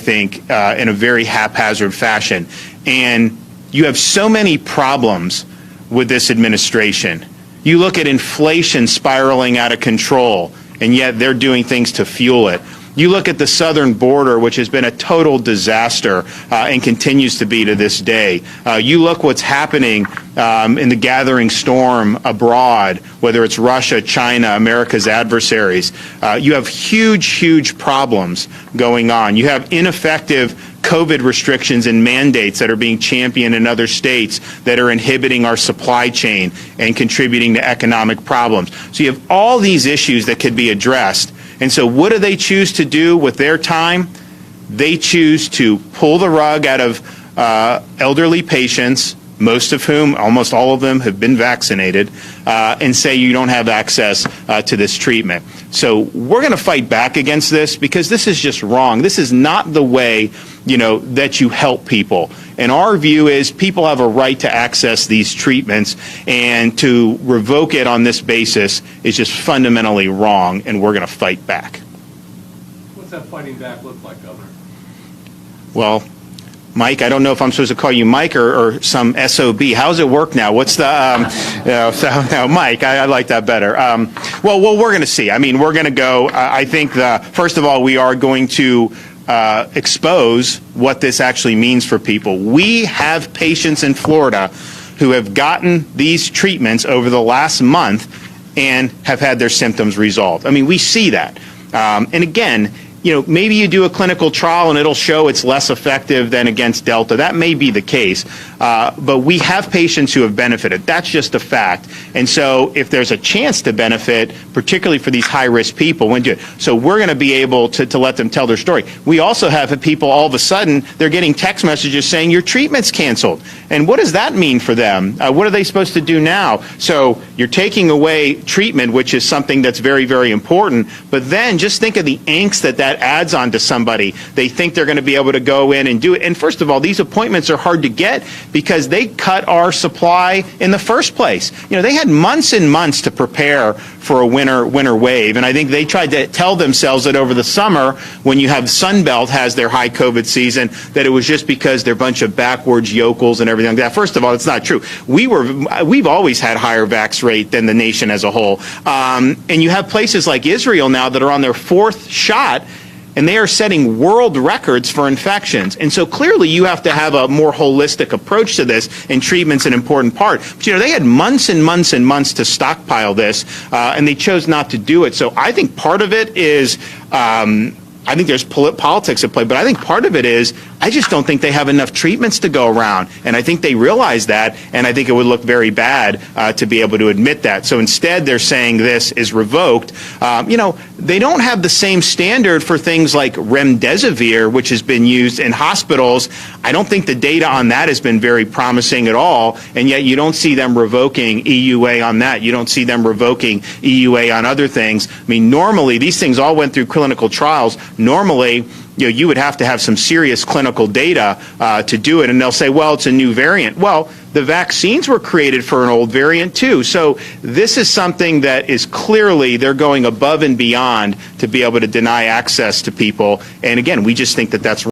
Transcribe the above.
think, in a very haphazard fashion. And you have so many problems with this administration. You look at inflation spiraling out of control, and yet they're doing things to fuel it. You look at the southern border, which has been a total disaster and continues to be to this day. You look what's happening in the gathering storm abroad, whether it's Russia, China, America's adversaries. You have huge, huge problems going on. You have ineffective COVID restrictions and mandates that are being championed in other states that are inhibiting our supply chain and contributing to economic problems. So you have all these issues that could be addressed. And so what do they choose to do with their time? They choose to pull the rug out of elderly patients, most of whom, almost all of them, have been vaccinated, and say you don't have access to this treatment. So we're going to fight back against this because this is just wrong. This is not the way, that you help people. And our view is people have a right to access these treatments, and to revoke it on this basis is just fundamentally wrong, and we're going to fight back. What's that fighting back look like, Governor? Well, Mike, I don't know if I'm supposed to call you Mike or some SOB. How does it work now? What's the, Mike, I like that better. Well, we're going to see. I mean, we're going to go, I think, first of all, we are going to expose what this actually means for people. We have patients in Florida who have gotten these treatments over the last month and have had their symptoms resolved. I mean, we see that. And again, maybe you do a clinical trial and it'll show it's less effective than against Delta. That may be the case. But we have patients who have benefited. That's just a fact. And so if there's a chance to benefit, particularly for these high-risk people, when do it. So we're going to be able to let them tell their story. We also have people all of a sudden, they're getting text messages saying your treatment's canceled. And what does that mean for them? What are they supposed to do now? So you're taking away treatment, which is something that's very, very important. But then just think of the angst that adds on to somebody. They think they're going to be able to go in and do it. And first of all, these appointments are hard to get because they cut our supply in the first place. They had months and months to prepare for a winter wave. And I think they tried to tell themselves that over the summer, when you have Sunbelt has their high COVID season, that it was just because they're a bunch of backwards yokels and everything like that. First of all, it's not true. We've always had higher vax rate than the nation as a whole. And you have places like Israel now that are on their fourth shot, and they are setting world records for infections. And so clearly you have to have a more holistic approach to this, and treatment's an important part. But they had months and months and months to stockpile this, and they chose not to do it. So I think part of it is, I think there's politics at play, but I think part of it is I just don't think they have enough treatments to go around. And I think they realize that, and I think it would look very bad to be able to admit that. So instead, they're saying this is revoked. They don't have the same standard for things like remdesivir, which has been used in hospitals. I don't think the data on that has been very promising at all, and yet you don't see them revoking EUA on that. You don't see them revoking EUA on other things. I mean, normally, these things all went through clinical trials. Normally, you would have to have some serious clinical data to do it, and they'll say, well, it's a new variant. Well, the vaccines were created for an old variant too. So this is something that is clearly they're going above and beyond to be able to deny access to people. And again, we just think that that's